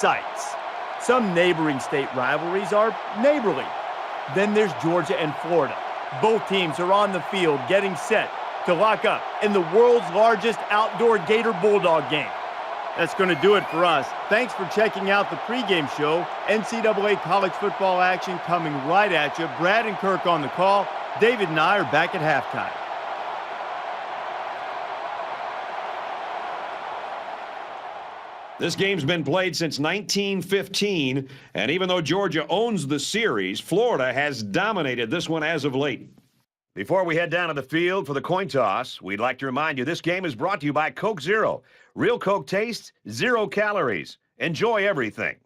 sights. Some neighboring state rivalries are neighborly. Then there's Georgia and Florida. Both teams are on the field getting set to lock up in the world's largest outdoor Gator Bulldog game. That's going to do it for us. Thanks for checking out the pregame show. NCAA college football action coming right at you. Brad and Kirk on the call. David and I are back at halftime. This game's been played since 1915, and even though Georgia owns the series, Florida has dominated this one as of late. Before we head down to the field for the coin toss, we'd like to remind you this game is brought to you by Coke Zero. Real Coke taste, 0 calories. Enjoy everything.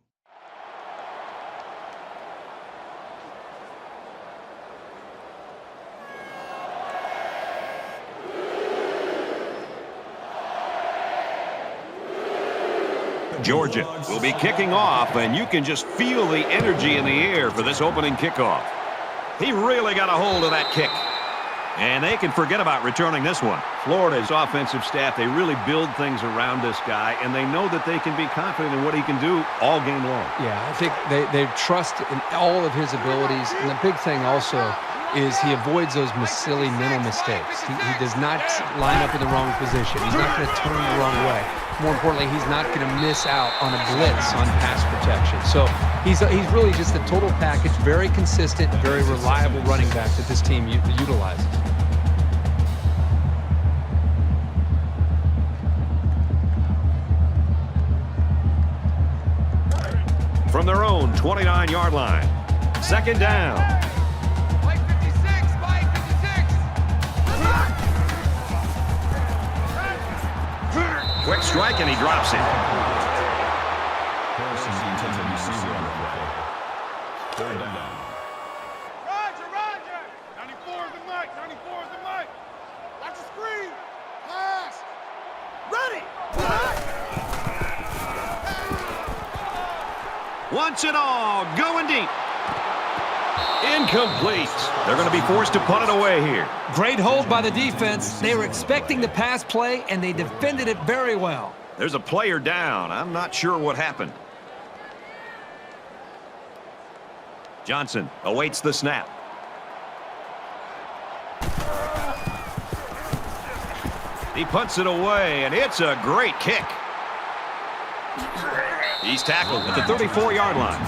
Georgia will be kicking off, and you can just feel the energy in the air for this opening kickoff. He really got a hold of that kick. And they can forget about returning this one. Florida's offensive staff, they really build things around this guy, and they know that they can be confident in what he can do all game long. Yeah, I think they trust in all of his abilities. And the big thing also is he avoids those silly mental mistakes. He does not line up in the wrong position. He's not going to turn the wrong way. More importantly, he's not going to miss out on a blitz on pass protection. So he's really just a total package, very consistent, very reliable running back that this team utilizes. From their own 29-yard line, second down. Mike 56, Mike 56. Quick strike, and he drops it. Third down. Roger, Roger. 94 is the Mike, 94 is the Mike. Watch the screen. Pass. Ready. Wants it all, going deep. Incomplete. They're going to be forced to punt it away here. Great hold by the defense. They were expecting the pass play, and they defended it very well. There's a player down. I'm not sure what happened. Johnson awaits the snap. He punts it away, and it's a great kick. He's tackled at the 34-yard line.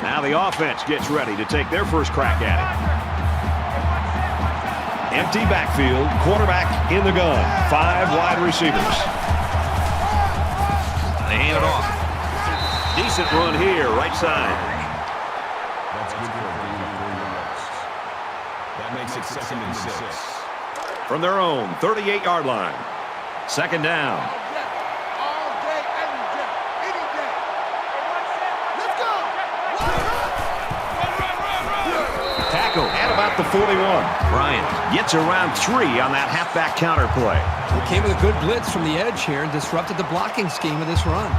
Now the offense gets ready to take their first crack at it. Empty backfield, quarterback in the gun. 5 wide receivers. They hand it off. Decent run here, right side. That's good for a gain of 4 yards. That makes it 2nd and 6. From their own 38-yard line. Second down. All day, every day, any day. Let's go. Run. Tackle at about the 41. Bryant gets around 3 on that halfback counter play. It came with a good blitz from the edge here and disrupted the blocking scheme of this run.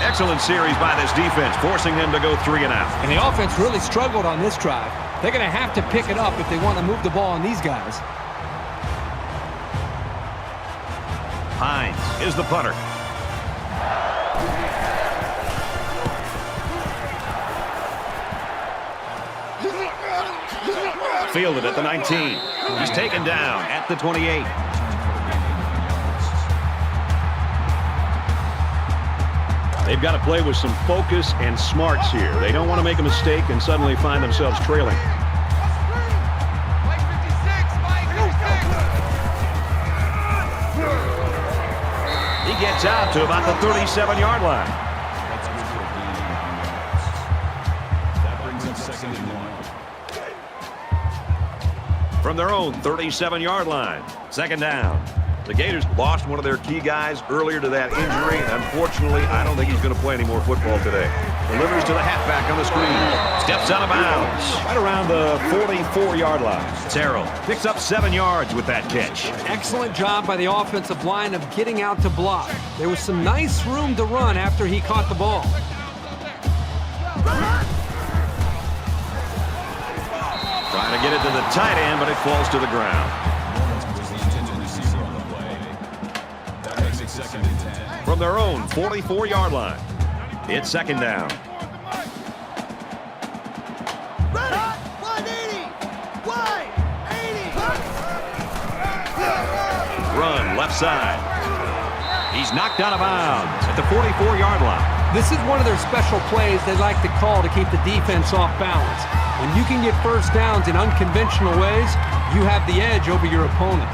Excellent series by this defense, forcing them to go 3 and out. And the offense really struggled on this drive. They're going to have to pick it up if they want to move the ball on these guys. Hines is the punter. Fielded at the 19. He's taken down at the 28. They've got to play with some focus and smarts here. They don't want to make a mistake and suddenly find themselves trailing. Mike 56, Mike 56. He gets out to about the 37-yard line. That's good for a gain of 9 yards. That brings up 2nd and 1. From their own 37-yard line, second down. The Gators lost one of their key guys earlier to that injury. Unfortunately, I don't think he's going to play any more football today. Delivers to the halfback on the screen. Steps out of bounds. Right around the 44-yard line. Terrell picks up 7 yards with that catch. Excellent job by the offensive line of getting out to block. There was some nice room to run after he caught the ball. Trying to get it to the tight end, but it falls to the ground. That makes it second and 10. From their own 44-yard line. It's second down. Run left side. He's knocked out of bounds at the 44-yard line. This is one of their special plays they like to call to keep the defense off balance. When you can get first downs in unconventional ways, you have the edge over your opponent.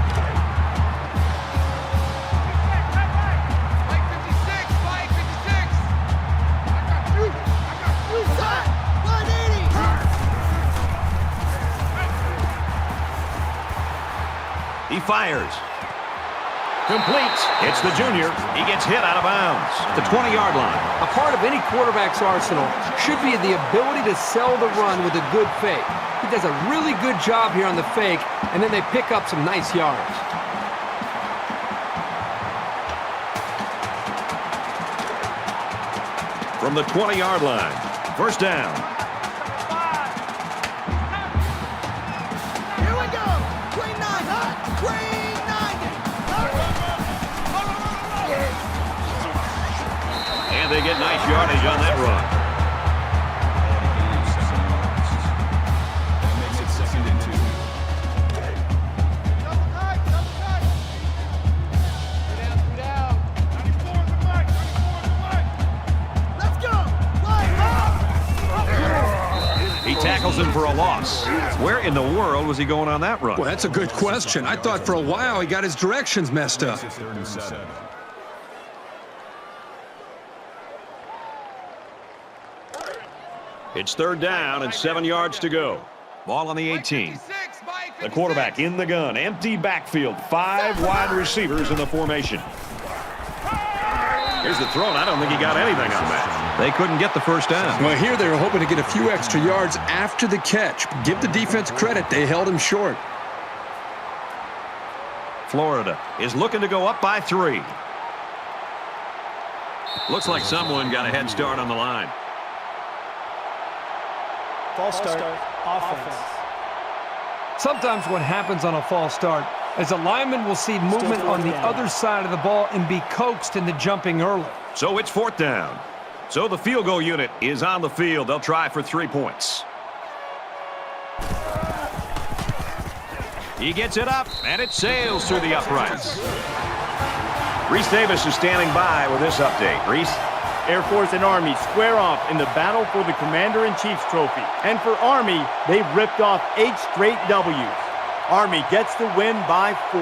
He fires. Complete. It's the junior. He gets hit out of bounds at the 20-yard line. A part of any quarterback's arsenal should be the ability to sell the run with a good fake. He does a really good job here on the fake, and then they pick up some nice yards. From the 20-yard line. First down. And they get nice yardage on that run. That makes it second and 2. He tackles him for a loss. Where in the world was he going on that run? Well, that's a good question. I thought for a while he got his directions messed up. It's third and 7. It's third down and 7 yards to go. Ball on the 18. The quarterback in the gun. Empty backfield. 5 wide receivers in the formation. Here's the throw, and I don't think he got anything on that. They couldn't get the first down. Well, here they were hoping to get a few extra yards after the catch. Give the defense credit. They held him short. Florida is looking to go up by 3. Looks like someone got a head start on the line. False start, offense. Sometimes what happens on a false start is a lineman will see movement on the other side of the ball and be coaxed into jumping early. So it's fourth down. So the field goal unit is on the field. They'll try for 3 points. He gets it up, and it sails through the uprights. Reese Davis is standing by with this update. Reese? Air Force and Army square off in the battle for the Commander-in-Chief's trophy. And for Army, they ripped off 8 straight W's. Army gets the win by 4.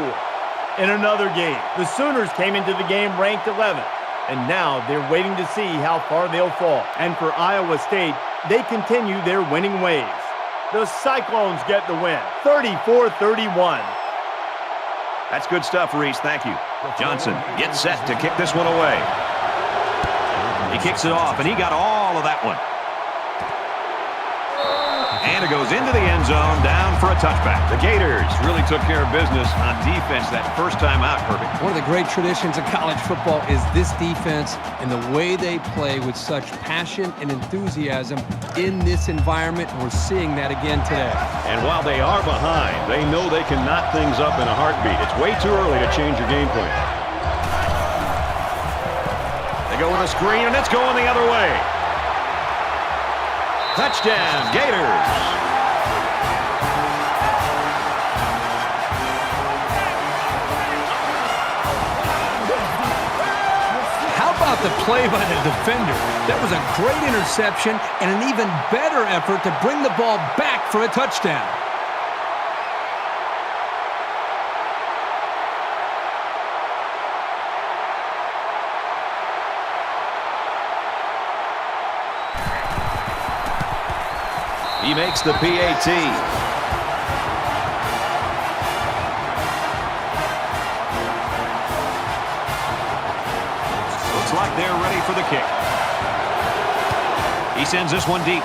In another game, the Sooners came into the game ranked 11th. And now they're waiting to see how far they'll fall. And for Iowa State, they continue their winning ways. The Cyclones get the win, 34-31. That's good stuff, Reese. Thank you. Johnson gets set to kick this one away. He kicks it off, and he got all of that one. And it goes into the end zone, down for a touchback. The Gators really took care of business on defense that first time out, Kirby. One of the great traditions of college football is this defense and the way they play with such passion and enthusiasm in this environment. We're seeing that again today. And while they are behind, they know they can knot things up in a heartbeat. It's way too early to change your game plan. They go with a screen, and it's going the other way. Touchdown, Gators. How about the play by the defender? That was a great interception and an even better effort to bring the ball back for a touchdown. He makes the PAT. Looks like they're ready for the kick. He sends this one deep.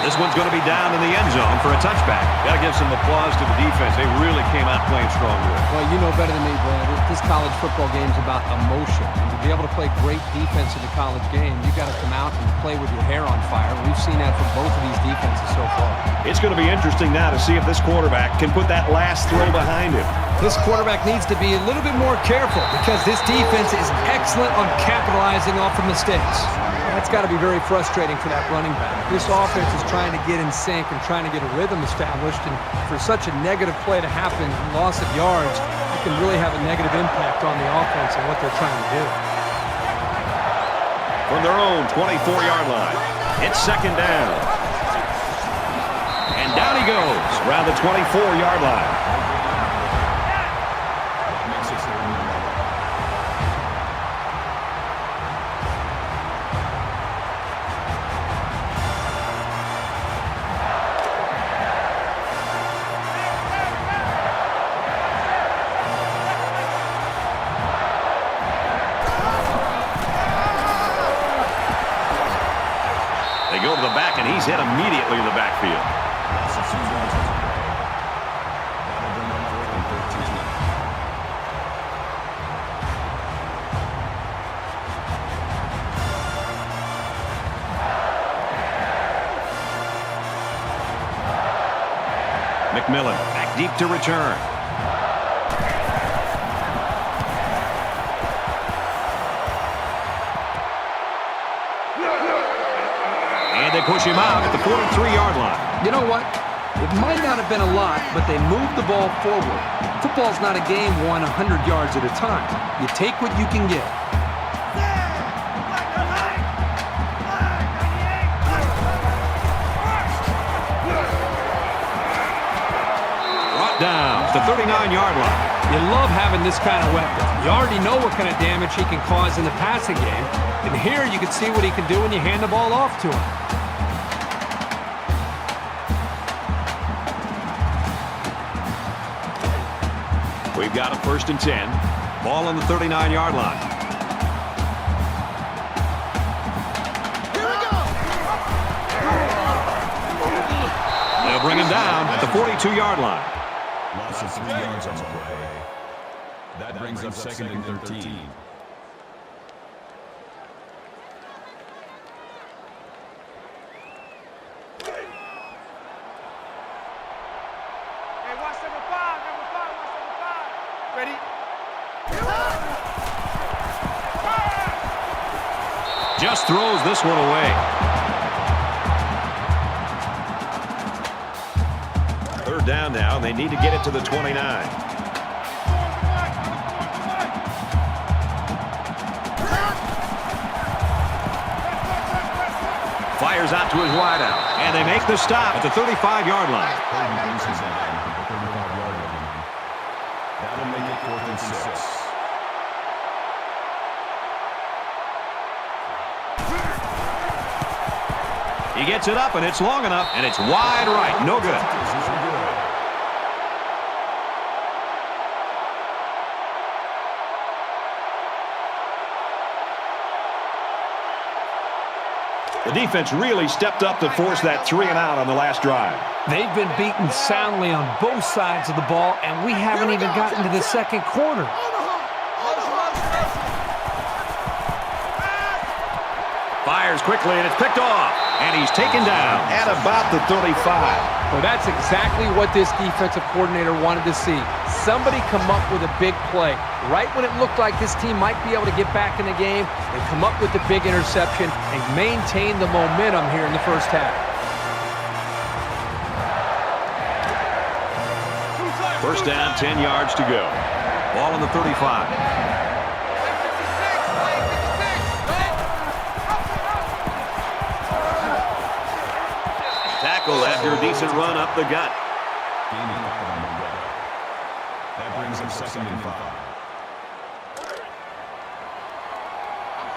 This one's going to be down in the end zone for a touchback. Got to give some applause to the defense. They really came out playing strong today. Well, you know better than me, Brad. This college football game is about emotion. And to be able to play great defense in a college game, you got to come out and play with your hair on fire. We've seen that from both of these defenses so far. It's going to be interesting now to see if this quarterback can put that last throw behind him. This quarterback needs to be a little bit more careful because this defense is excellent on capitalizing off of mistakes. That's got to be very frustrating for that running back. This offense is trying to get in sync and trying to get a rhythm established, and for such a negative play to happen, loss of yards, it can really have a negative impact on the offense and what they're trying to do. From their own 24-yard line, it's second down. And down he goes around the 24-yard line. They go to the back, and he's hit immediately in the backfield. McMillan back deep to return. And they push him out at the 43-yard line. You know what? It might not have been a lot, but they moved the ball forward. Football's not a game won 100 yards at a time. You take what you can get. Brought down at the 39-yard line. You love having this kind of weapon. You already know what kind of damage he can cause in the passing game. And here you can see what he can do when you hand the ball off to him. We've got a 1st and 10. Ball on the 39-yard line. Here we go. They'll bring him down at the 42-yard line. Loss of 3 yards on the play. That brings up 2nd and 13. Hey, watch number 5, watch number 5. Ready? Just throws this one away. 3rd down now, and they need to get it to the 29. Fires out to his wideout, and they make the stop at the 35-yard line. That'll make it 4th and 6. He gets it up, and it's long enough, and it's wide right. No good. The defense really stepped up to force that 3-and-out on the last drive. They've been beaten soundly on both sides of the ball, and we haven't even gotten to the second quarter. Fires quickly, and it's picked off. And he's taken down at about the 35. Well, that's exactly what this defensive coordinator wanted to see. Somebody come up with a big play. Right when it looked like this team might be able to get back in the game, they come up with the big interception and maintain the momentum here in the first half. First down, 10 yards to go. Ball on the 35. Tackle after a decent run up the gut. That brings him 2nd and 5.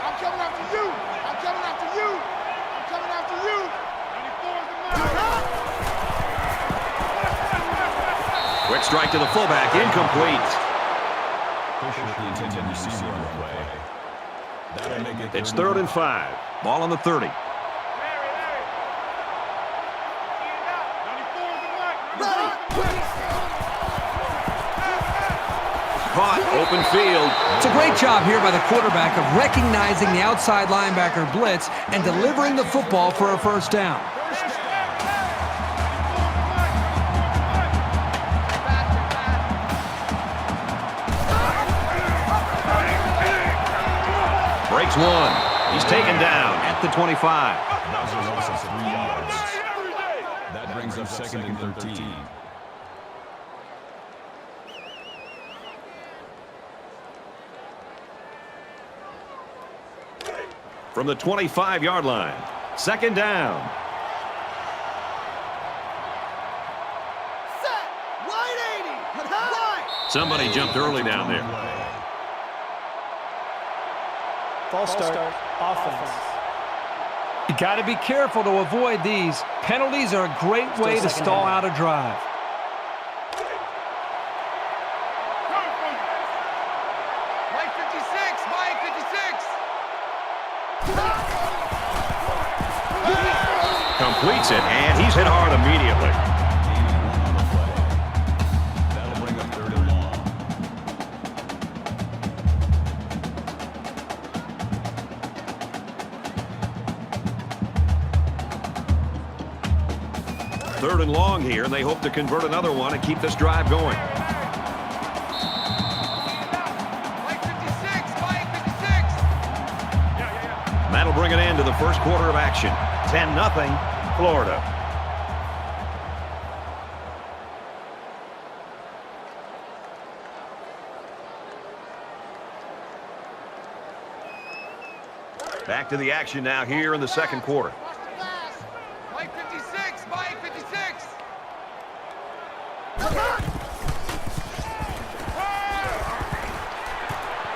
I'm coming after you. I'm coming after you. I'm coming after you. 94 is the mark. Quick strike to the fullback, incomplete. Fisher, the intended receiver on the play. That'll make it It's 3rd and 5. Ball on the 30. Caught, open field. It's a great job here by the quarterback of recognizing the outside linebacker blitz and delivering the football for a first down. Breaks one. He's taken down at the 25. That was a loss of 3 yards. That brings up 2nd and 13. From the 25-yard line. 2nd down. Set. Wide 80. Right. Somebody jumped early down there. False start. Offense. You got to be careful to avoid these. Penalties are a great way to stall out a drive. Mike 56. Mike 56. Completes it, and he's hit hard immediately. That'll bring up 3rd and long. Third and long here, and they hope to convert another one and keep this drive going. Mike 56. Mike 56. That'll bring an end to the first quarter of action. 10-0, Florida. Back to the action now here in the second quarter. Mike 56. Mike 56.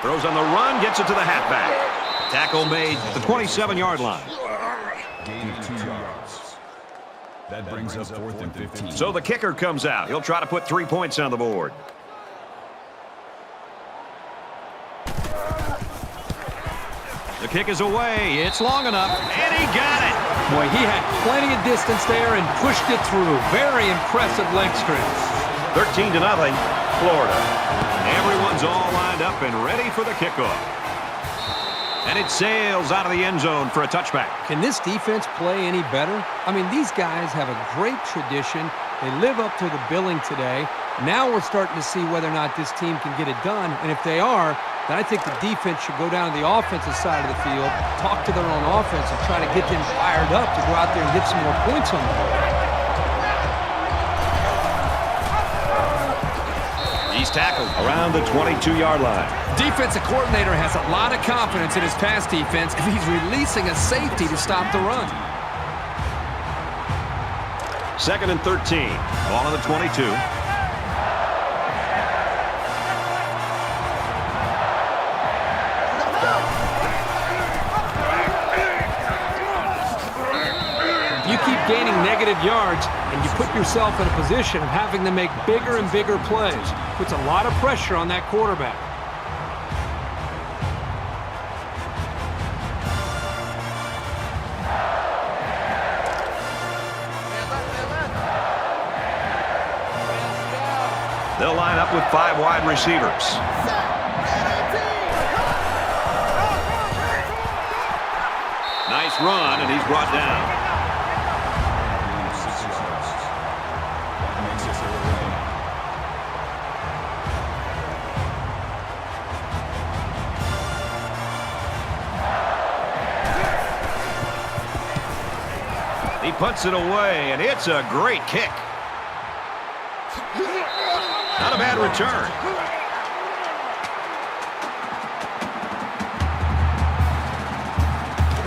Throws on the run, gets it to the halfback. Tackle made at the 27-yard line. Gain of 2 yards. That brings up 4th and 15. So the kicker comes out. He'll try to put 3 points on the board. The kick is away. It's long enough, and he got it. Boy, he had plenty of distance there and pushed it through. Very impressive leg strength. 13-0, Florida. Everyone's all lined up and ready for the kickoff. And it sails out of the end zone for a touchback. Can this defense play any better? I mean, these guys have a great tradition. They live up to the billing today. Now we're starting to see whether or not this team can get it done. And if they are, then I think the defense should go down to the offensive side of the field, talk to their own offense, and try to get them fired up to go out there and get some more points on the board. He's tackled around the 22-yard line. Defensive coordinator has a lot of confidence in his pass defense if he's releasing a safety to stop the run. 2nd and 13. Ball on the 22. You keep gaining negative yards, and you put yourself in a position of having to make bigger and bigger plays. Puts a lot of pressure on that quarterback. They'll line up with 5 wide receivers. Nice run, and he's brought down. Gain of 6 yards. That makes it 4th and long. He puts it away, and it's a great kick. Not a bad return.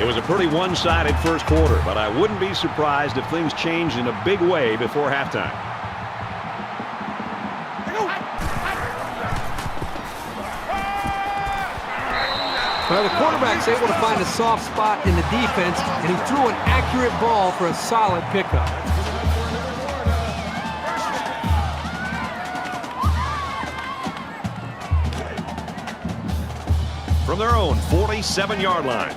It was a pretty one-sided first quarter, but I wouldn't be surprised if things changed in a big way before halftime. Well, the quarterback's able to find a soft spot in the defense, and he threw an accurate ball for a solid pickup. from their own 47-yard line.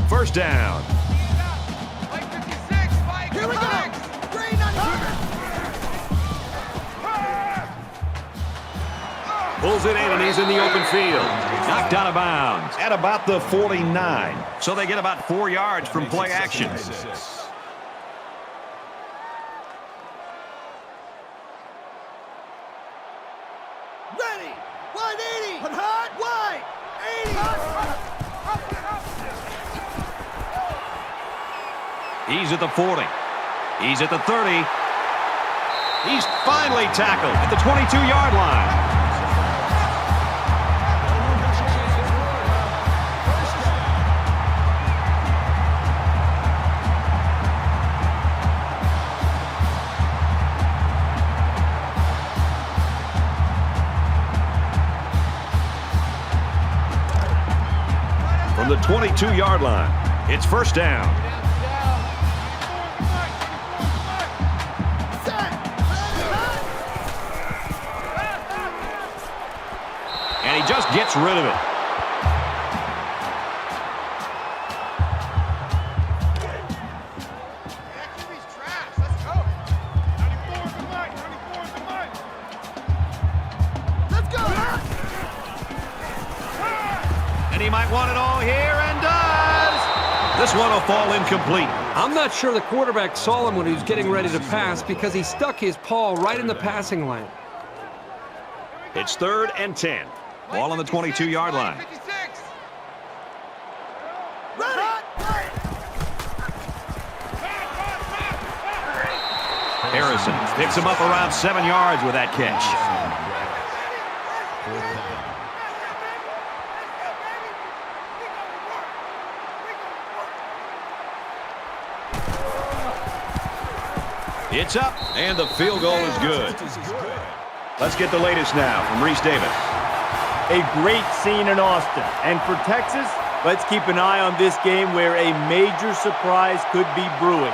First down. Here we go. Green on Pulls it in, and he's in the open field. Knocked out of bounds at about the 49. So they get about 4 yards from play action. Ready. 180. Put hard. Wide. 80. He's at the 40. He's at the 30. He's finally tackled at the 22-yard line. From the 22-yard line, it's first down. And he just gets rid of it. And he might want it all here, and does. This one will fall incomplete. I'm not sure the quarterback saw him when he was getting ready to pass because he stuck his paw right in the passing lane. It's 3rd and 10. Ball on the 22-yard line. Harrison picks him up around 7 yards with that catch. It's up, and the field goal is good. Let's get the latest now from Reese Davis. A great scene in Austin. And for Texas, let's keep an eye on this game where a major surprise could be brewing.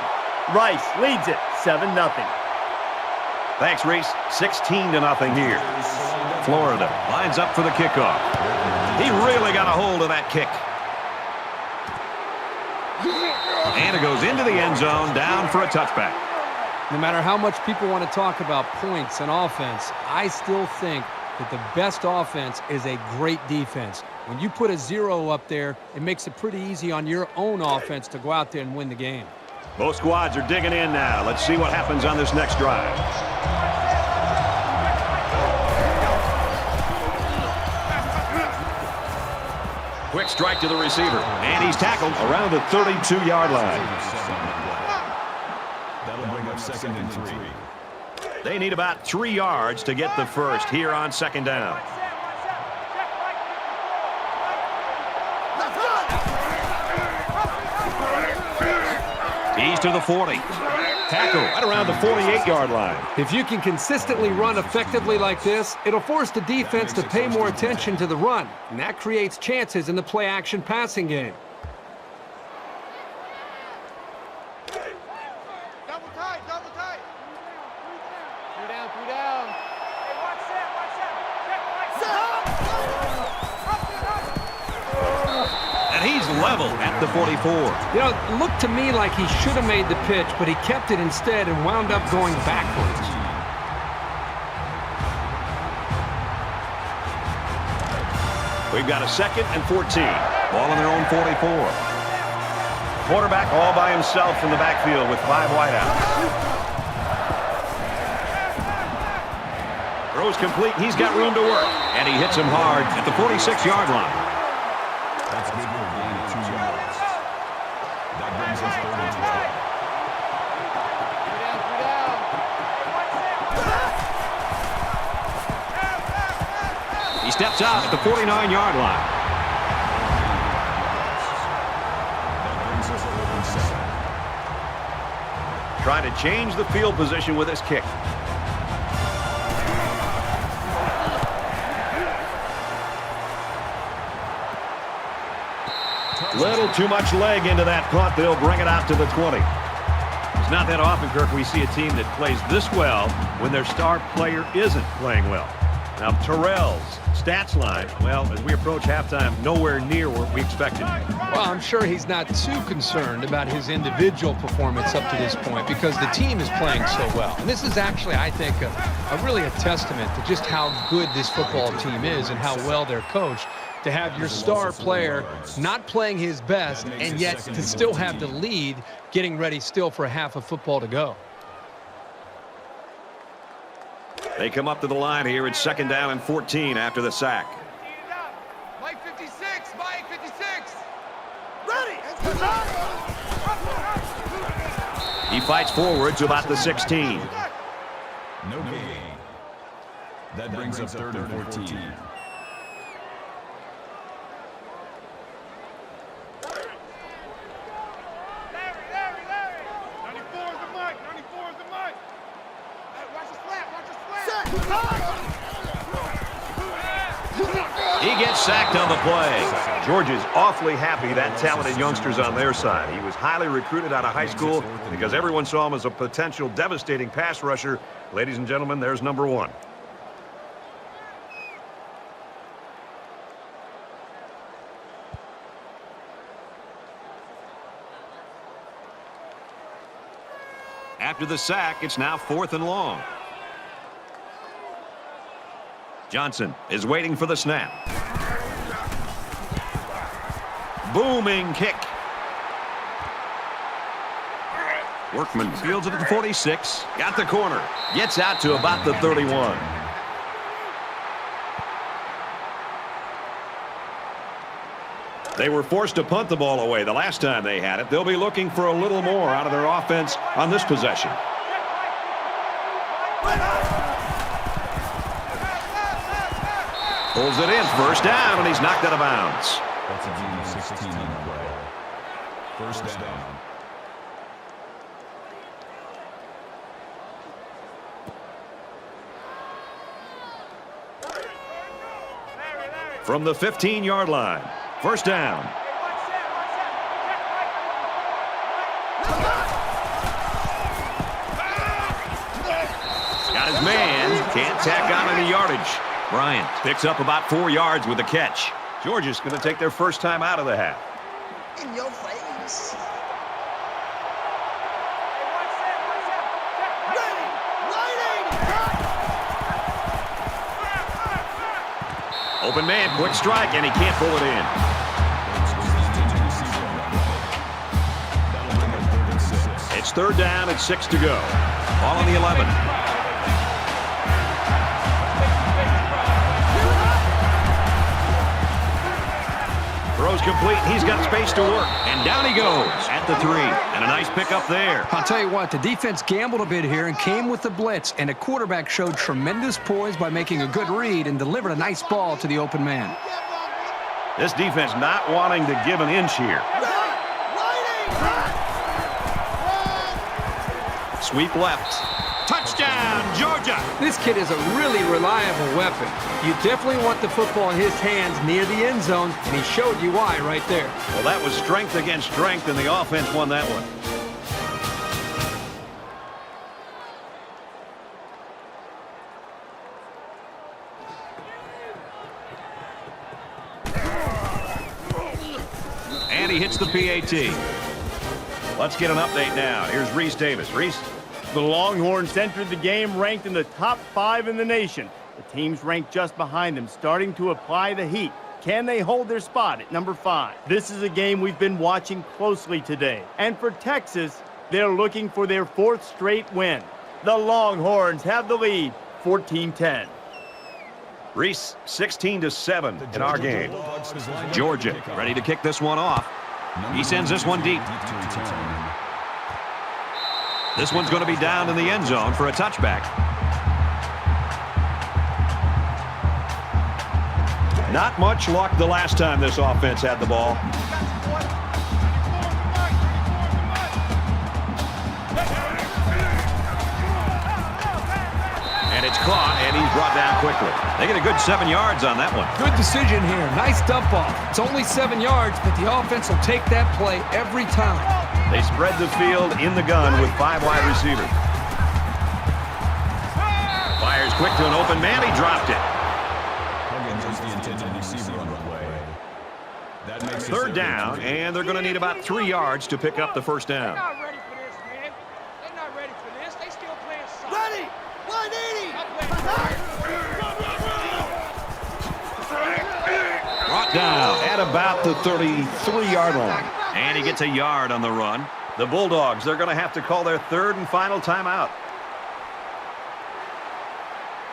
Rice leads it 7-0. Thanks, Reese. 16-0 here. Florida lines up for the kickoff. He really got a hold of that kick. And it goes into the end zone, down for a touchback. No matter how much people want to talk about points and offense, I still think that the best offense is a great defense. When you put a 0 up there, it makes it pretty easy on your own offense to go out there and win the game. Both squads are digging in now. Let's see what happens on this next drive. Quick strike to the receiver, and he's tackled around the 32-yard line. That'll bring up 2nd and 3. They need about 3 yards to get the first here on 2nd down. He's to the 40. Tackle right around the 48-yard line. If you can consistently run effectively like this, it'll force the defense to pay more attention to the run, and that creates chances in the play-action passing game. Double tight, double tight. 3 down, 3 down. Hey, watch that, watch that. And he's level at the 44. You know, it looked to me like he should have made the pitch, but he kept it instead and wound up going backwards. We've got a 2nd and 14. Ball on their own 44. Quarterback all by himself in the backfield with 5 wideouts. Throws complete. He's got room to work. And he hits him hard at the 46-yard line. That's good for a gain of 2 yards. That brings us 3rd and 12. He steps out at the 49-yard line. That brings us 4th and 7. Trying to change the field position with his kick. Little too much leg into that punt. They'll bring it out to the 20. It's not that often, Kirk, we see a team that plays this well when their star player isn't playing well. Now, Terrell's stats line, well, as we approach halftime, nowhere near what we expected. Well, I'm sure he's not too concerned about his individual performance up to this point because the team is playing so well. And this is actually, I think, really a testament to just how good this football team is and how well they're coached. To have your star player not playing his best and yet to still have the lead, getting ready still for a half of football to go. They come up to the line here. It's 2nd down and 14 after the sack. Mike 56, Mike 56. Ready. He fights forward to about the 16. No gain. That brings up 3rd and 14. Larry. 94 is the mic. 94 is the mic. Hey, watch his flat. Watch his flat. He gets sacked on the play. Georgia's awfully happy that talented youngster's on their side. He was highly recruited out of high school because everyone saw him as a potential devastating pass rusher. Ladies and gentlemen, there's number 1. After the sack, it's now 4th and long. Johnson is waiting for the snap. Booming kick. Workman fields it at the 46. Got the corner. Gets out to about the 31. They were forced to punt the ball away the last time they had it. They'll be looking for a little more out of their offense on this possession. Pulls it in, 1st down, and he's knocked out of bounds. That's a gain of 16 on the play. 1st down. From the 15-yard line, 1st down. Got his man, can't tack on any yardage. Bryant picks up about 4 yards with the catch. Georgia's going to take their first time out of the half. In your face. Open man, quick strike, and he can't pull it in. It's 3rd down and 6 to go. Ball on the 11. Throws complete. He's got space to work. And down he goes at the 3. And a nice pickup there. I'll tell you what, the defense gambled a bit here and came with the blitz, and the quarterback showed tremendous poise by making a good read and delivered a nice ball to the open man. This defense not wanting to give an inch here. Sweep left. Touchdown, Georgia! This kid is a really reliable weapon. You definitely want the football in his hands near the end zone, and he showed you why right there. Well, that was strength against strength, and the offense won that one. And he hits the PAT. Let's get an update now. Here's Reese Davis. Reese? The Longhorns entered the game ranked in the top 5 in the nation. The teams ranked just behind them, starting to apply the heat. Can they hold their spot at number 5? This is a game we've been watching closely today. And for Texas, they're looking for their 4th straight win. The Longhorns have the lead, 14-10. Reese, 16-7 in our game. Georgia ready to kick this one off. He sends this one deep. This one's going to be down in the end zone for a touchback. Not much luck the last time this offense had the ball. And it's caught, and he's brought down quickly. They get a good 7 yards on that one. Good decision here. Nice dump off. It's only 7 yards, but the offense will take that play every time. They spread the field in the gun with 5 wide receivers. Fires quick to an open man. He dropped it. Third down, and they're going to need about 3 yards to pick up the first They're down. not ready for this, man. They're not ready for this. They still playing solid. Ready! 180! Brought down at about the 33-yard line. And he gets a yard on the run. The Bulldogs, they're going to have to call their third and final timeout.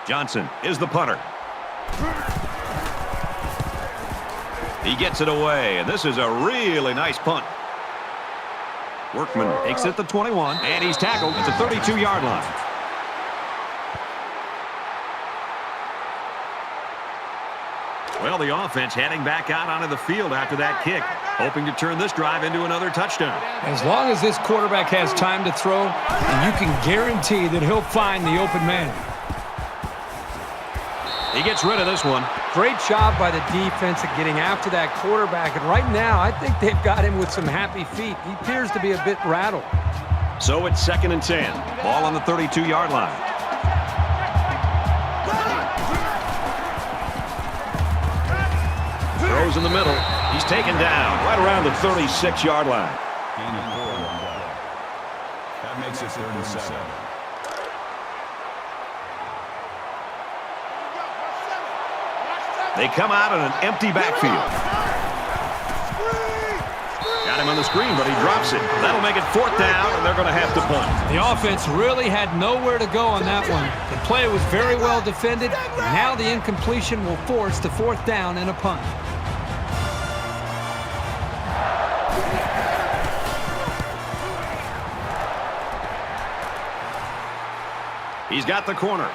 Johnson is the punter. He gets it away, and this is a really nice punt. Workman takes it at the 21, and he's tackled at the 32-yard line. Well, the offense heading back out onto the field after that kick, hoping to turn this drive into another touchdown. As long as this quarterback has time to throw, you can guarantee that he'll find the open man. He gets rid of this one. Great job by the defense at getting after that quarterback. And right now, I think they've got him with some happy feet. He appears to be a bit rattled. So it's 2nd and 10. Ball on the 32-yard line. Throws in the middle. He's taken down right around the 36-yard line. That makes it 3rd and 7. They come out in an empty backfield. Got him on the screen, but he drops it. That'll make it 4th down, and they're going to have to punt. The offense really had nowhere to go on that one. The play was very well defended. Now the incompletion will force the 4th down and a punt. He's got the corner.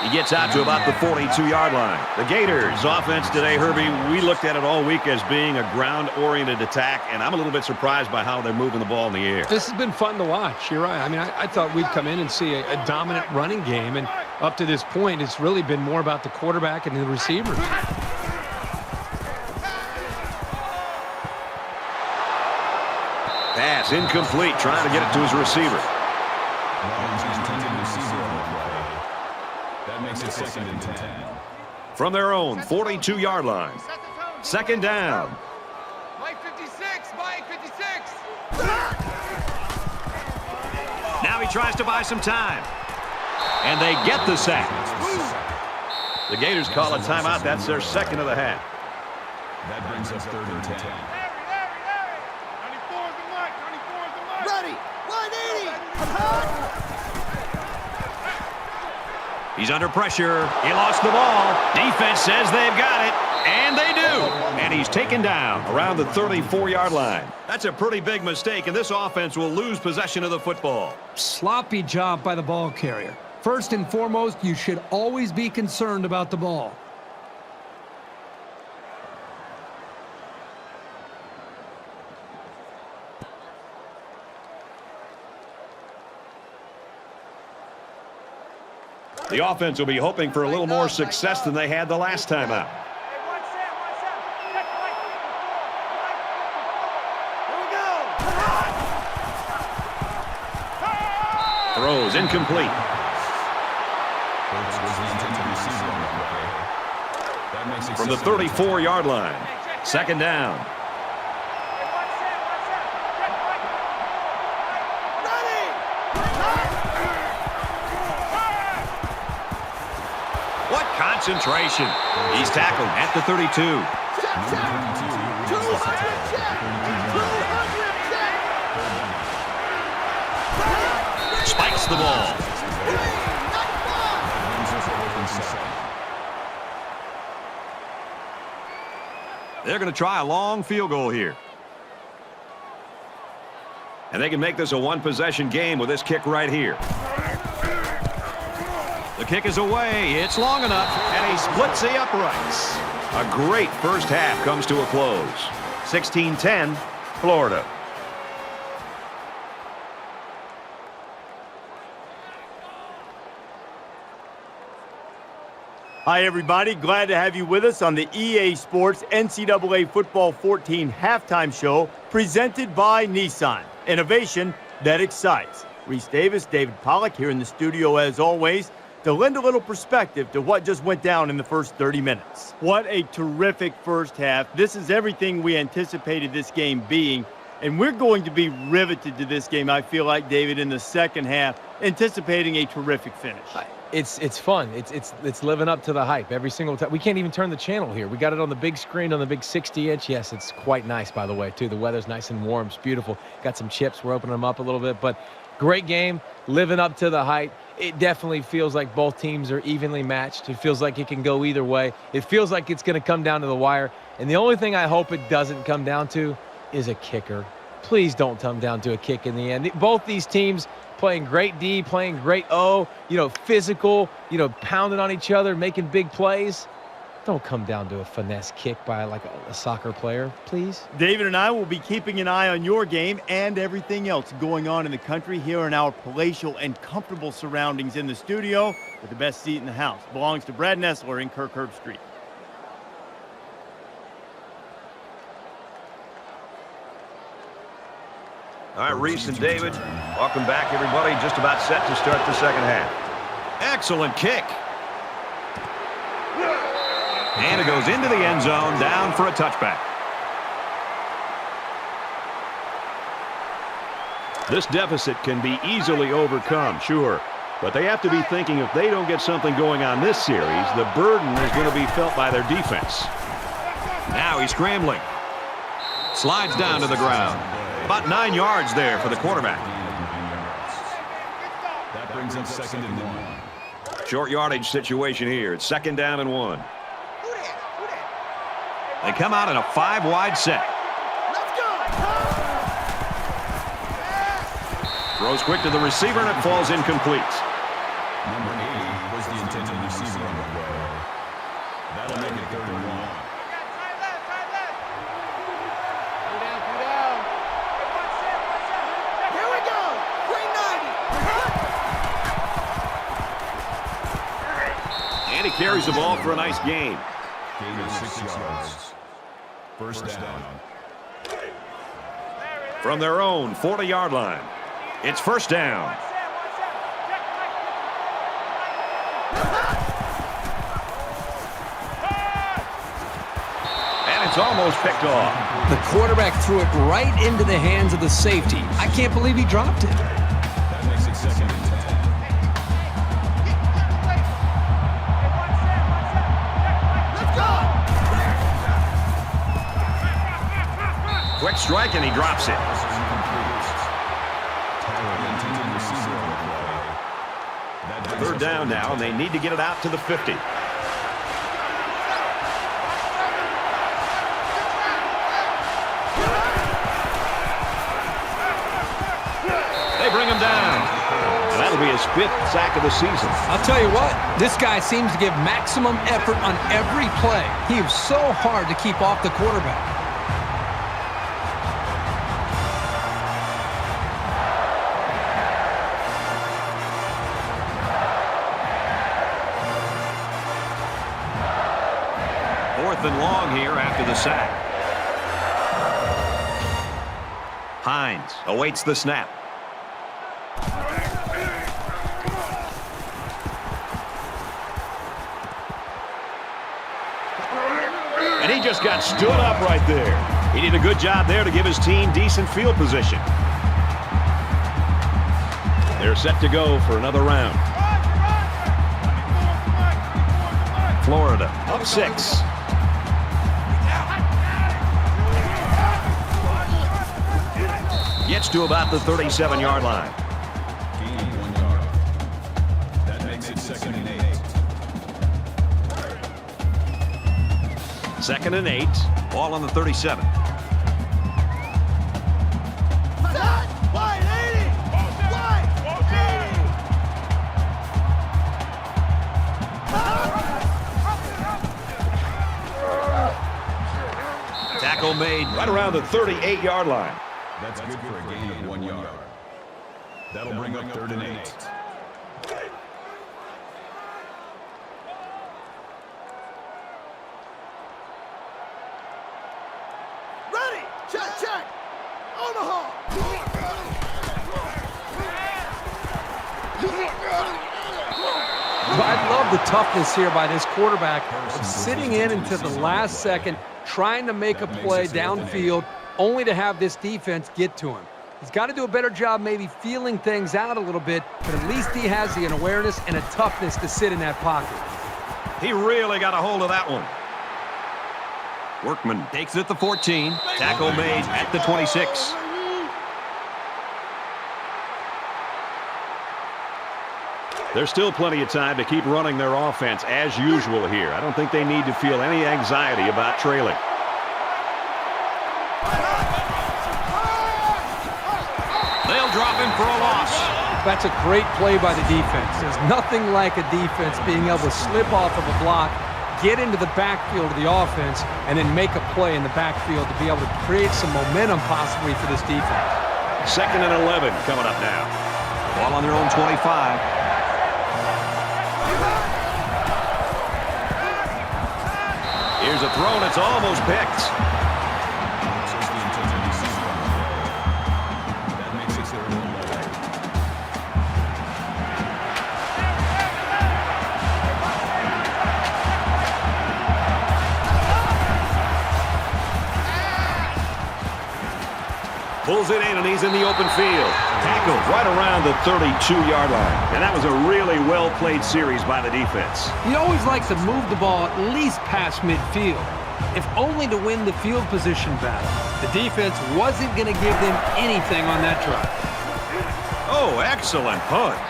He gets out to about the 42-yard line. The Gators offense today, Herbie, we looked at it all week as being a ground-oriented attack, and I'm a little bit surprised by how they're moving the ball in the air. This has been fun to watch. You're right. I mean, I thought we'd come in and see a dominant running game, and up to this point, it's really been more about the quarterback and the receivers. Pass incomplete, trying to get it to his receiver. That makes it 2nd and 10. From their own 42-yard line. 2nd down. Mike 56, Mike 56. Now he tries to buy some time. And they get the sack. The Gators call a timeout. That's their 2nd of the half. That brings us 3rd and 10. 94 is the mic. 94 is the mic. Ready! 180! He's under pressure. He lost the ball. Defense says they've got it. And they do. And he's taken down around the 34-yard line. That's a pretty big mistake, and this offense will lose possession of the football. Sloppy job by the ball carrier. First and foremost, you should always be concerned about the ball. The offense will be hoping for a little more success than they had the last time out. Throws incomplete. From the 34-yard line. 2nd down. What concentration. He's tackled at the 32. Spikes the ball. They're going to try a long field goal here. And they can make this a one-possession game with this kick right here. The kick is away. It's long enough, and he splits the uprights. A great first half comes to a close. 16-10, Florida. Hi, everybody. Glad to have you with us on the EA Sports NCAA Football 14 halftime show presented by Nissan. Innovation that excites. Reese Davis, David Pollack here in the studio as always. to lend a little perspective to what just went down in the first 30 minutes. What a terrific first half. This is everything we anticipated this game being, and we're going to be riveted to this game, I feel like, David, in the second half, anticipating a terrific finish. It's fun. It's living up to the hype every single time. We can't even turn the channel here. We got it on the big screen on the big 60-inch. Yes, it's quite nice, by the way, too. The weather's nice and warm. It's beautiful. Got some chips. We're opening them up a little bit, but great game, living up to the hype. It definitely feels like both teams are evenly matched. It feels like it can go either way. It feels like it's going to come down to the wire. And the only thing I hope it doesn't come down to is a kicker. Please don't come down to a kick in the end. Both these teams playing great D, playing great O, physical, pounding on each other, making big plays. Don't come down to a finesse kick by like a soccer player, please. David and I will be keeping an eye on your game and everything else going on in the country here in our palatial and comfortable surroundings in the studio with the best seat in the house. Belongs to Brad Nessler in Kirkherb Street. All right, Reese and David, welcome back, everybody. Just about set to start the second half. Excellent kick. And it goes into the end zone, down for a touchback. This deficit can be easily overcome, sure. But they have to be thinking if they don't get something going on this series, the burden is going to be felt by their defense. Now he's scrambling. Slides down to the ground. About 9 yards there for the quarterback. That brings up 2nd and 1. Short yardage situation here. It's 2nd down and 1. They come out in a 5-wide set. Throws quick to the receiver, and it falls incomplete. Number 80 was the intended receiver on the play. That'll make it 3rd and 1. Here we go. Green 90. And he carries the ball for a nice gain. Gain of 6 yards. First down. From their own 40-yard line, it's 1st down. And it's almost picked off. The quarterback threw it right into the hands of the safety. I can't believe he dropped it. That makes it 2nd and 10. Quick strike, and he drops it. Third down now, and they need to get it out to the 50. They bring him down. And that'll be his 5th sack of the season. I'll tell you what, this guy seems to give maximum effort on every play. He is so hard to keep off the quarterback. And long here after the sack. Hines awaits the snap. And he just got stood up right there. He did a good job there to give his team decent field position. They're set to go for another round. Florida up 6. Gets to about the 37-yard line. Gain 1 yard. That makes it 2nd and 8. 2nd and 8. Ball on the 37. Wide 80. Wide 80. Tackle made right around the 38-yard line. That's good for a gain of 1 yard. That'll bring up 3rd and 8. Ready. Check, check. Omaha. I love the toughness here by this quarterback of sitting in until the last second, trying to make a play downfield, only to have this defense get to him. He's got to do a better job maybe feeling things out a little bit, but at least he has the awareness and a toughness to sit in that pocket. He really got a hold of that one. Workman takes it at the 14. Tackle made at the 26. There's still plenty of time to keep running their offense as usual here. I don't think they need to feel any anxiety about trailing. They'll drop him for a loss. That's a great play by the defense. There's nothing like a defense being able to slip off of a block, get into the backfield of the offense, and then make a play in the backfield to be able to create some momentum possibly for this defense. 2nd and 11 coming up now. Ball on their own 25. Here's a throw, and it's almost picked. That makes it 3rd and 11. Pulls it in, and he's in the open field. Tackled right around the 32-yard line. And that was a really well-played series by the defense. You always like to move the ball at least past midfield, if only to win the field position battle. The defense wasn't going to give them anything on that drive. Oh, excellent punt.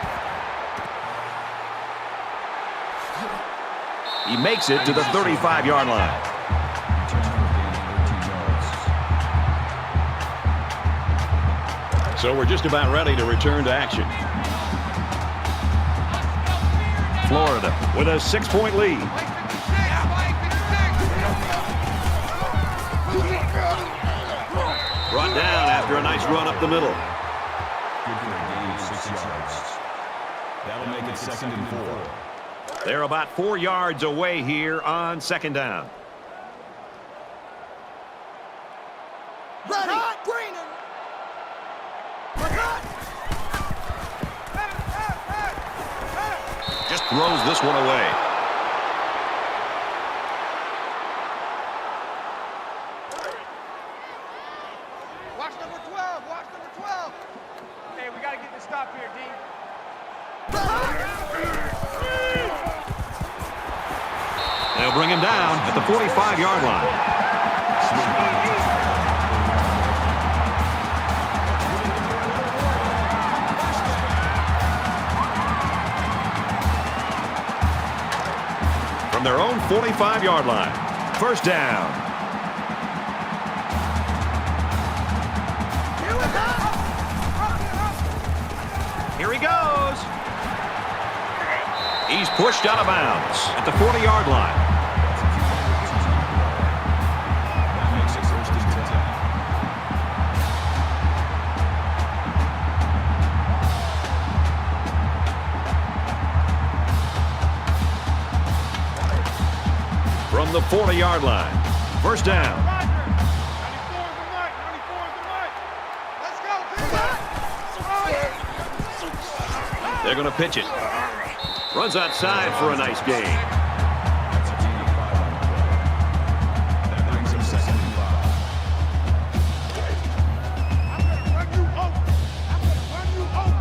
He makes it to the 35-yard line. So we're just about ready to return to action. Florida with a 6-point lead. Brought down after a nice run up the middle. Good for a gain of 6 yards. That'll make it 2nd and 4. They're about 4 yards away here on 2nd down. Ready. Greener. Just throws this one away. Watch number 12. Watch number 12. Hey, we got to get the stop here, D. They'll bring him down at the 45-yard line. From their own 45-yard line. 1st down. Here he goes. He's pushed out of bounds at the 40-yard line. That makes it 1st and 10. From the 40-yard line. 1st down. 94 is the mic. 94 is the mic. Let's go. They're going to pitch it. Runs outside for a nice gain. That's a gain of 5 on the play. That brings him 2nd and 5. I'm going to run you over. I'm going to run you over.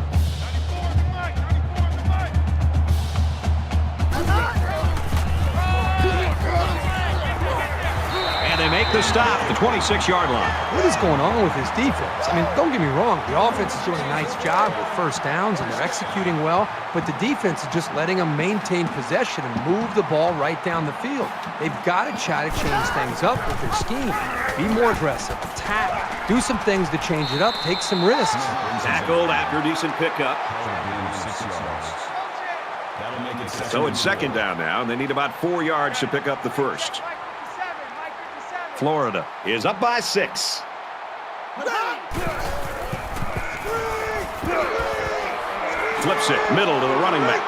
94 is the mic. 94 is the mic. And they make the stop at the 26-yard line. What is going on with this defense? I mean, don't get me wrong. The offense is doing a nice job with 1st downs, and they're executing well, but the defense is just letting them maintain possession and move the ball right down the field. They've got to try to change things up with their scheme. Be more aggressive, attack, do some things to change it up, take some risks. Tackled after a decent pickup. Gain of 6 yards. That'll make it 2nd So and it's 4. 2nd down now, and they need about 4 yards to pick up the first. Florida is up by 6. Flips it middle to the running back.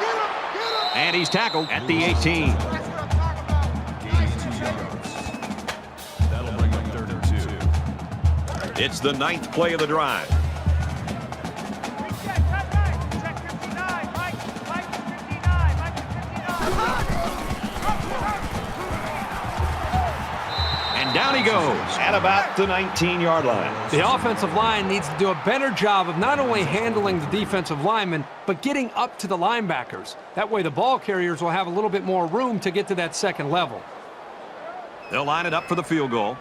And he's tackled at the 18. Gain of 2 yards. That'll bring up 3rd and 2. It's the 9th play of the drive. Check 59. Mike. Mike 59. Mike 59. Down he goes at about the 19-yard line. The offensive line needs to do a better job of not only handling the defensive linemen, but getting up to the linebackers. That way the ball carriers will have a little bit more room to get to that second level. They'll line it up for the field goal.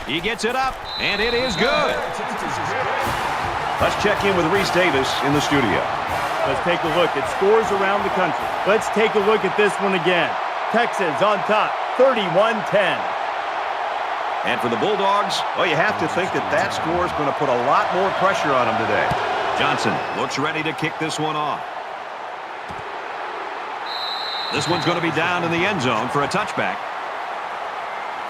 He gets it up, and it is good. Let's check in with Reese Davis in the studio. Let's take a look at scores around the country. Let's take a look at this one again. Texans on top, 31-10. And for the Bulldogs, well, you have to think that that score is going to put a lot more pressure on them today. Johnson looks ready to kick this one off. This one's going to be down in the end zone for a touchback.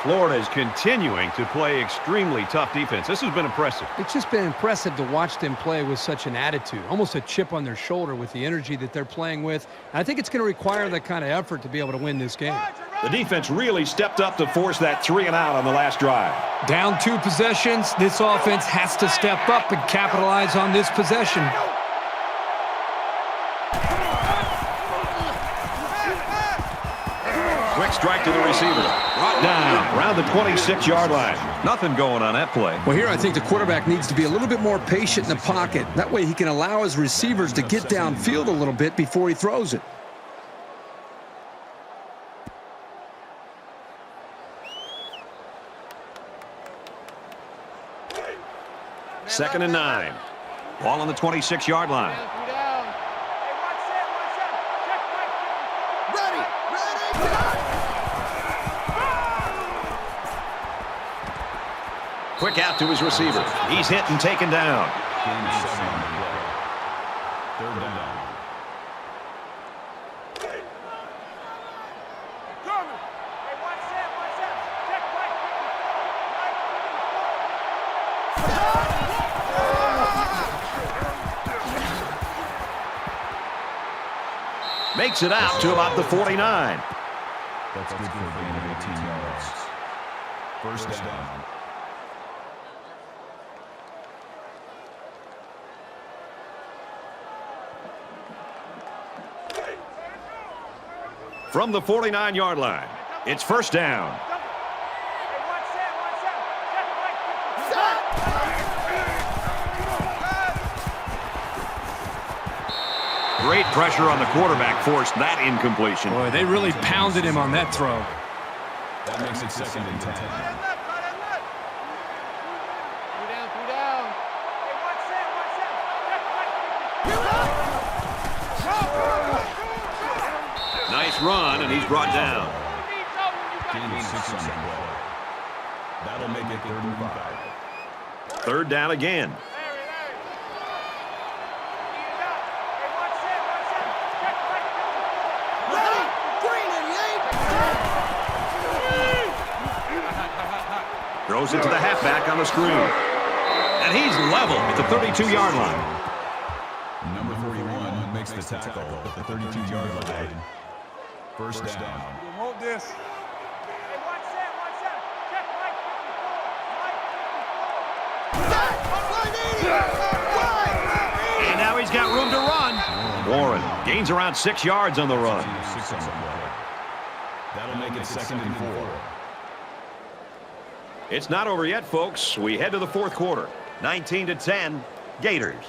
Florida is continuing to play extremely tough defense. This has been impressive. It's just been impressive to watch them play with such an attitude, almost a chip on their shoulder with the energy that they're playing with. And I think it's going to require that kind of effort to be able to win this game. The defense really stepped up to force that 3-and-out on the last drive. Down 2 possessions, this offense has to step up and capitalize on this possession. Quick strike to the receiver. Brought down around the 26-yard line. Nothing going on that play. Well, here I think the quarterback needs to be a little bit more patient in the pocket. That way he can allow his receivers to get downfield a little bit before he throws it. Second and 9. Ball on the 26-yard line. Quick out to his receiver. He's hit and taken down. Third down. Makes it out to about the 49. That's good for a gain of 18 yards. First down. From the 49-yard line, it's first down. Great pressure on the quarterback forced that incompletion. Boy, they really pounded him on that throw. That makes it second and 10. Nice run, and he's brought down. Gain of 6 on the play. That'll make it 3rd and 5. Third down again. Throws it to the halfback on the screen. And he's level at the 32-yard line. Number 41 makes the tackle at the 32-yard line. First down. Hold this. And now he's got room to run. Warren gains around 6 yards on the run. 6 on the play. That'll make it 2nd and 4. It's not over yet, folks. We head to the fourth quarter. 19-10, Gators.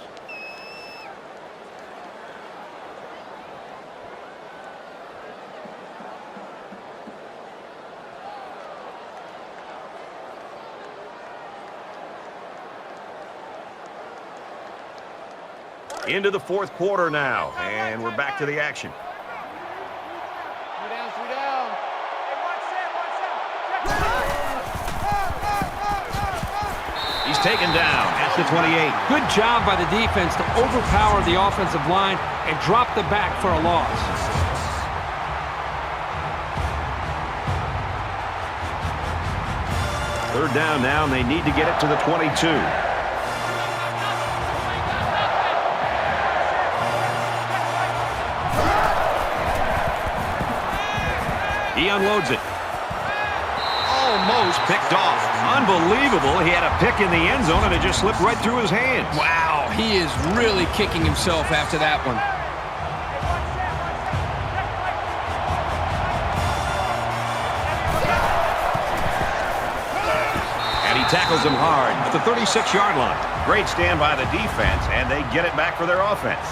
Into the fourth quarter now, and we're back to the action. He's taken down at the 28. Good job by the defense to overpower the offensive line and drop the back for a loss. Third down now, and they need to get it to the 22. He unloads it. Almost picked off. Unbelievable. He had a pick in the end zone, and it just slipped right through his hands. Wow, he is really kicking himself after that one. tackles him hard at the 36-yard line. Great stand by the defense, and they get it back for their offense.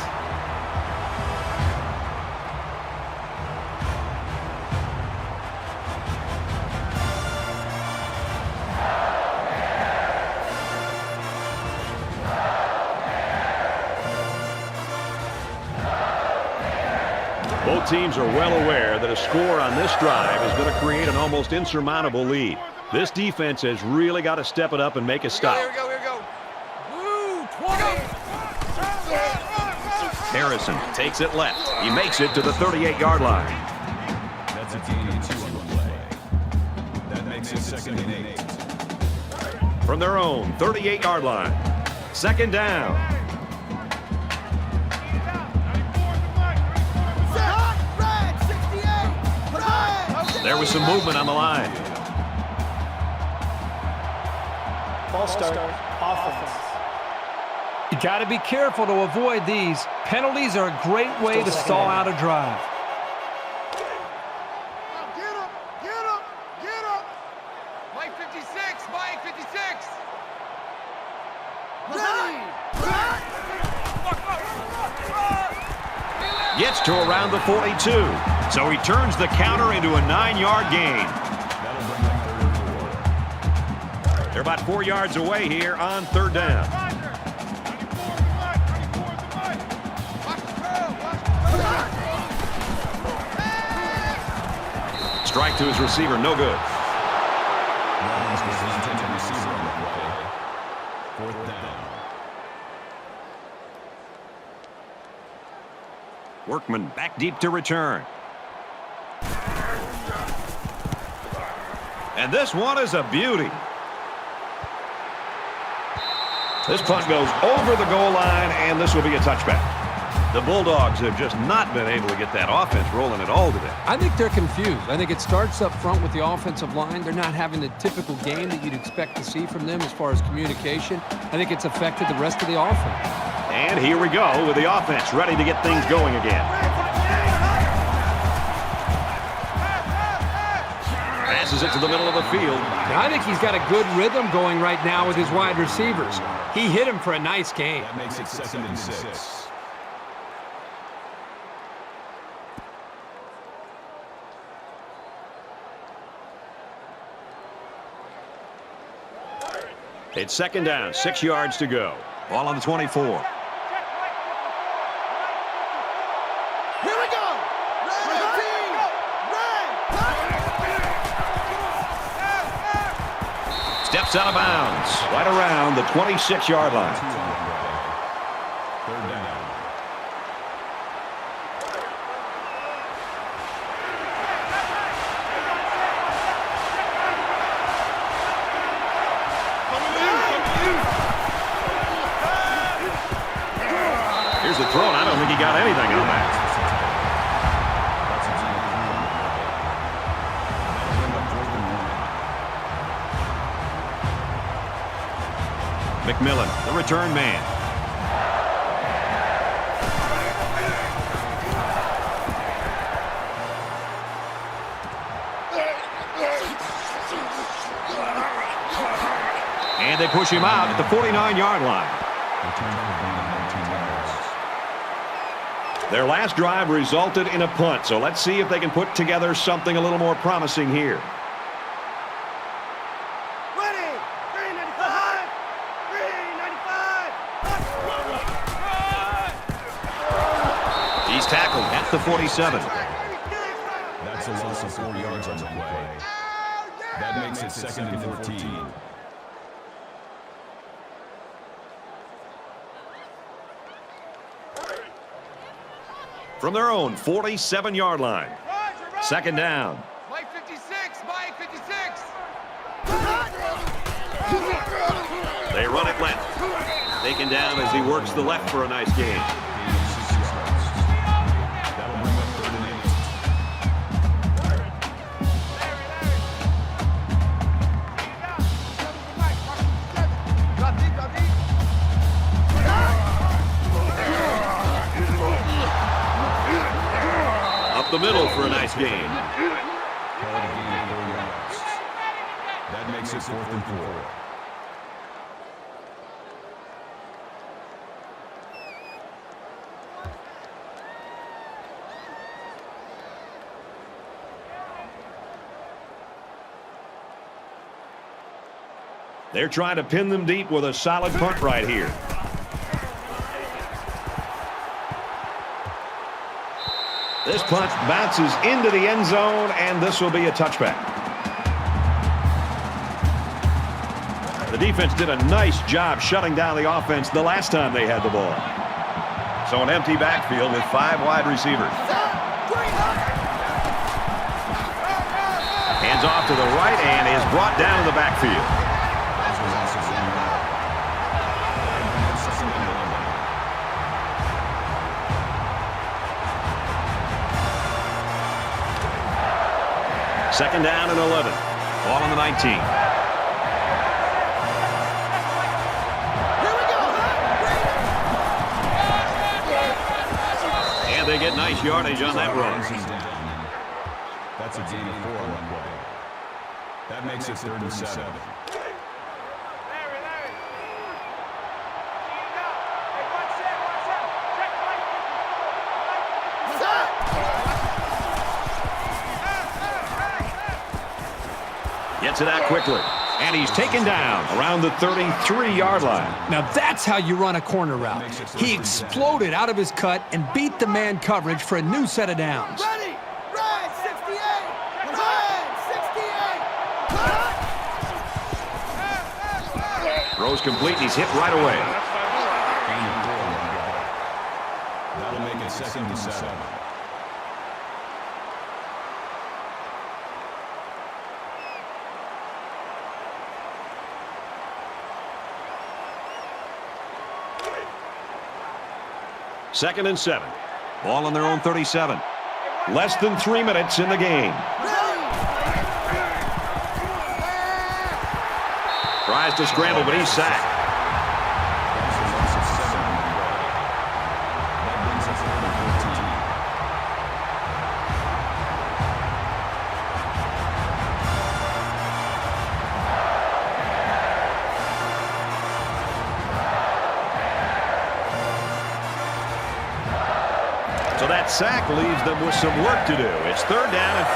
Both teams are well aware that a score on this drive is going to create an almost insurmountable lead. This defense has really got to step it up and make a stop. Here we go, here we go. Woo, 20. Harrison takes it left. He makes it to the 38-yard line. That's a gain of 2 on the play. That makes it 2nd and 8. From their own 38-yard line. 2nd down. There was some movement on the line. Ball start, offense. You got to be careful to avoid these. Penalties are a great way to stall out a drive. Get up, get up, get up. Mike 56, Mike 56. Gets to around the 42. So he turns the counter into a 9-yard gain. That'll bring up 3rd and 4. They're about 4 yards away here on 3rd down. Strike to his receiver, no good. Lions was his intended receiver on the play. 4th down. Workman back deep to return. And this one is a beauty. This punt goes over the goal line, and this will be a touchback. The Bulldogs have just not been able to get that offense rolling at all today. I think they're confused. I think it starts up front with the offensive line. They're not having the typical game that you'd expect to see from them as far as communication. I think it's affected the rest of the offense. And here we go with the offense ready to get things going again. Passes it to the middle of the field. Now, I think he's got a good rhythm going right now with his wide receivers. He hit him for a nice game. That makes it 2nd and 6. It's 2nd down, 6 yards to go. Ball on the 24. Here we go. Red team. Steps out of bounds, right around the 26-yard line. 2 on the play. 3rd down. Here's the throw, and I don't think he got anything on that. That's a gain of 3 on the play. That'll bring up 4th and 1. McMillan, the return man. And they push him out at the 49-yard line. Return for a gain of 19 yards. Their last drive resulted in a punt, so let's see if they can put together something a little more promising here. Ready. 395. 395. He's tackled at the 47. That's a loss of 4 yards on the play. That makes it 2nd and 14. From their own 47-yard line. 2nd down. Mike 56, Mike 56. They run it left. Taken down as he works the left for a nice gain. That'll bring up 3rd and 8. Drop deep, drop deep. Up the middle for a nice gain. Call it a gain of 4 yards. That makes it 4th and 4. They're trying to pin them deep with a solid punt right here. This punt bounces into the end zone, and this will be a touchback. The defense did a nice job shutting down the offense the last time they had the ball. So an empty backfield with 5 wide receivers. Hands off to the right and is brought down in the backfield. Second down and 11. Ball on the 19. And they get nice yardage on that run. That's a gain of 4 on one play. That makes it 3rd and 7. Gets it out quickly. And he's taken down around the 33-yard line. Now that's how you run a corner route. He exploded out of his cut and beat the man coverage for a new set of downs. Ready! Red 68! Red 68! Throws complete. He's hit right away. That'll make it 2nd and 7. Second and 7. Ball on their own 37. Less than 3 minutes in the game. Tries to scramble, but he's sacked. So that sack leaves them with some work to do. It's 3rd down and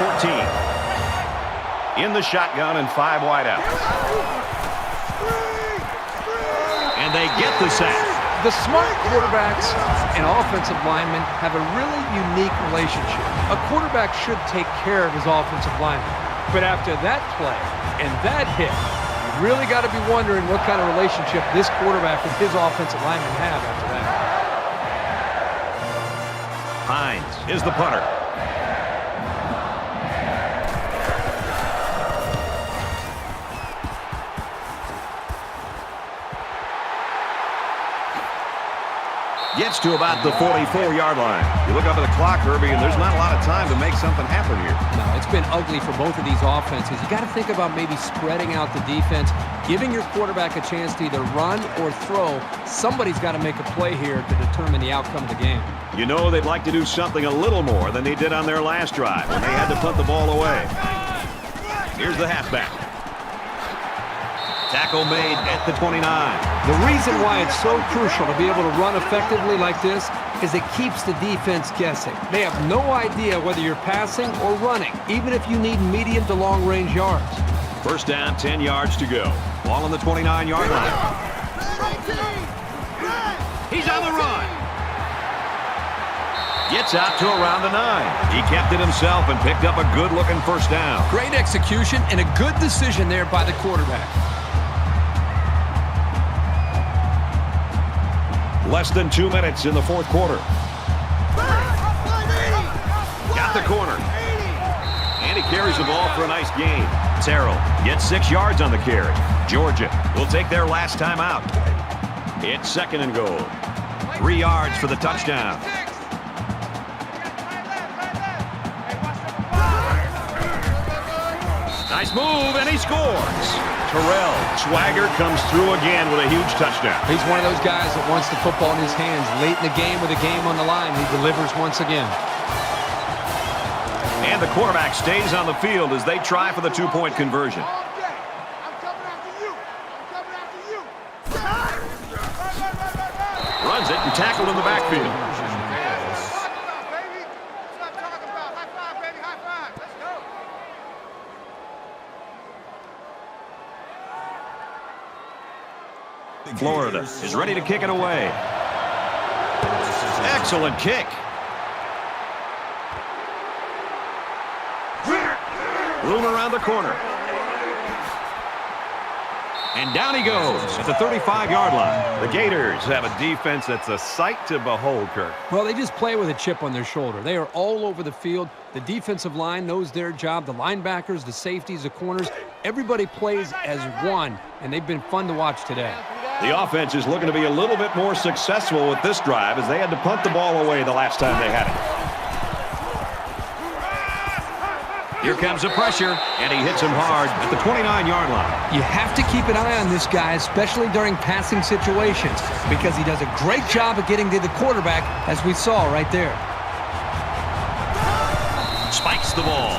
14. In the shotgun and 5 wide out. And they get the sack. The smart quarterbacks and offensive linemen have a really unique relationship. A quarterback should take care of his offensive lineman. But after that play and that hit, you really got to be wondering what kind of relationship this quarterback and his offensive lineman have after that. Hines is the punter. Gets to about the 44-yard line. You look up at the clock, Herbie, and there's not a lot of time to make something happen here. No, it's been ugly for both of these offenses. You got to think about maybe spreading out the defense, giving your quarterback a chance to either run or throw. Somebody's got to make a play here to determine the outcome of the game. You know they'd like to do something a little more than they did on their last drive when they had to punt the ball away. Here's the halfback. Tackle made at the 29. The reason why it's so crucial to be able to run effectively like this is it keeps the defense guessing. They have no idea whether you're passing or running, even if you need medium to long range yards. First down, 10 yards to go. Ball on the 29-yard line. He's on the run. Gets out to around the 9. He kept it himself and picked up a good-looking first down. Great execution and a good decision there by the quarterback. Less than 2 minutes in the 4th quarter. Got the corner. And he carries the ball for a nice gain. Terrell gets 6 yards on the carry. Georgia will take their last time out. It's 2nd and goal. 3 yards for the touchdown. Nice move, and he scores. Terrell Swagger comes through again with a huge touchdown. He's one of those guys that wants the football in his hands late in the game with a game on the line. He delivers once again. And the quarterback stays on the field as they try for the 2-point conversion. Runs it and tackled in the backfield. Florida is ready to kick it away. Excellent kick. Room around the corner. And down he goes at the 35-yard line. The Gators have a defense that's a sight to behold, Kirk. Well, they just play with a chip on their shoulder. They are all over the field. The defensive line knows their job. The linebackers, the safeties, the corners, everybody plays as one, and they've been fun to watch today. The offense is looking to be a little bit more successful with this drive as they had to punt the ball away the last time they had it. Here comes the pressure, and he hits him hard at the 29-yard line. You have to keep an eye on this guy, especially during passing situations, because he does a great job of getting to the quarterback, as we saw right there. Spikes the ball.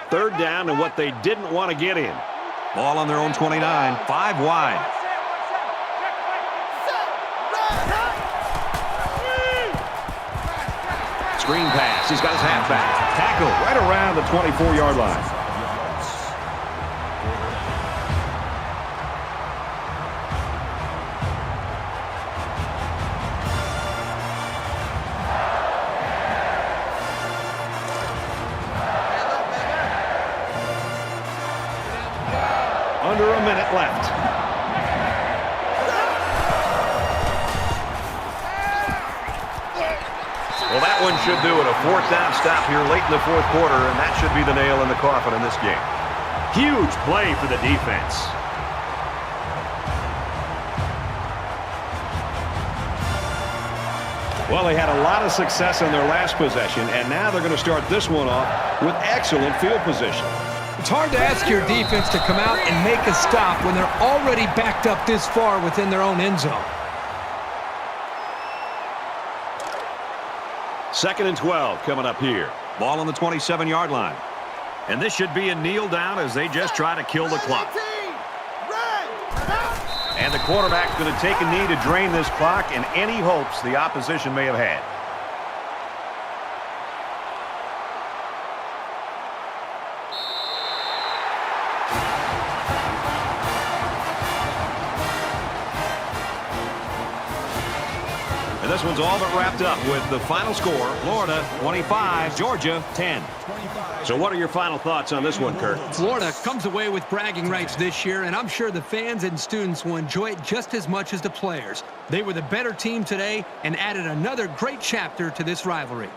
Third down and what they didn't want to get in. Ball on their own 29, 5 wide. Screen pass. He's got his halfback. Tackle right around the 24-yard line. Under a minute left. Well, that one should do it. A fourth down stop here late in the fourth quarter, and that should be the nail in the coffin in this game. Huge play for the defense. Well, they had a lot of success on their last possession, and now they're going to start this one off with excellent field position. It's hard to ask your defense to come out and make a stop when they're already backed up this far within their own end zone. 2nd and 12 coming up here. Ball on the 27-yard line. And this should be a kneel down as they just try to kill the clock. And the quarterback's going to take a knee to drain this clock and any hopes the opposition may have had. And this one's all but wrapped up with the final score, Florida 25, Georgia 10. So what are your final thoughts on this one, Kirk? Florida comes away with bragging rights this year, and I'm sure the fans and students will enjoy it just as much as the players. They were the better team today and added another great chapter to this rivalry.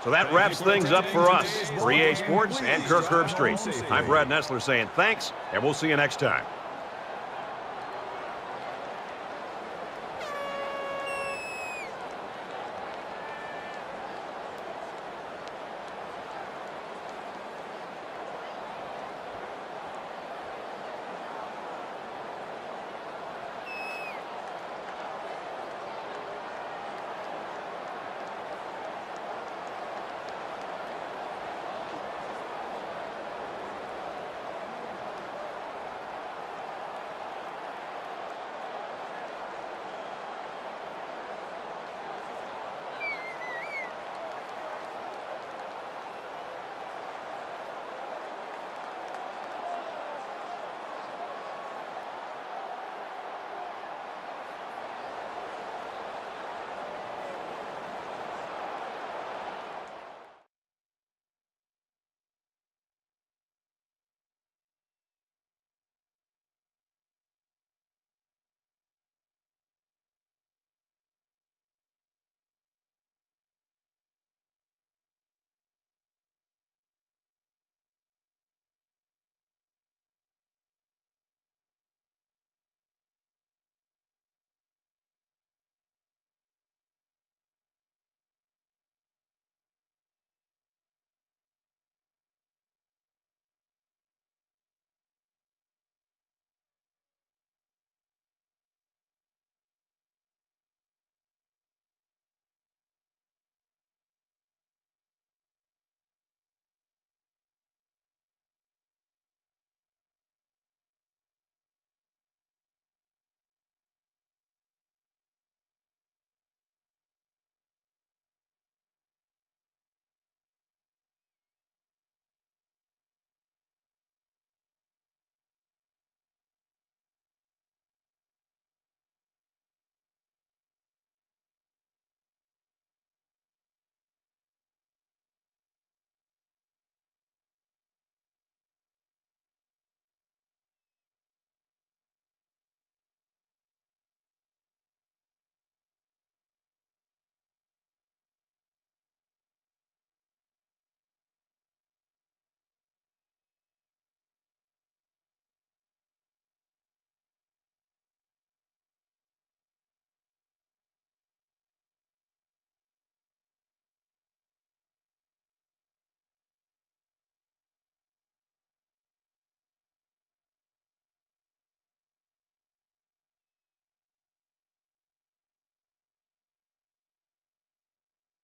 So that wraps things up for us. For EA Sports and Kirk Herbstreit. I'm Brad Nessler saying thanks, and we'll see you next time.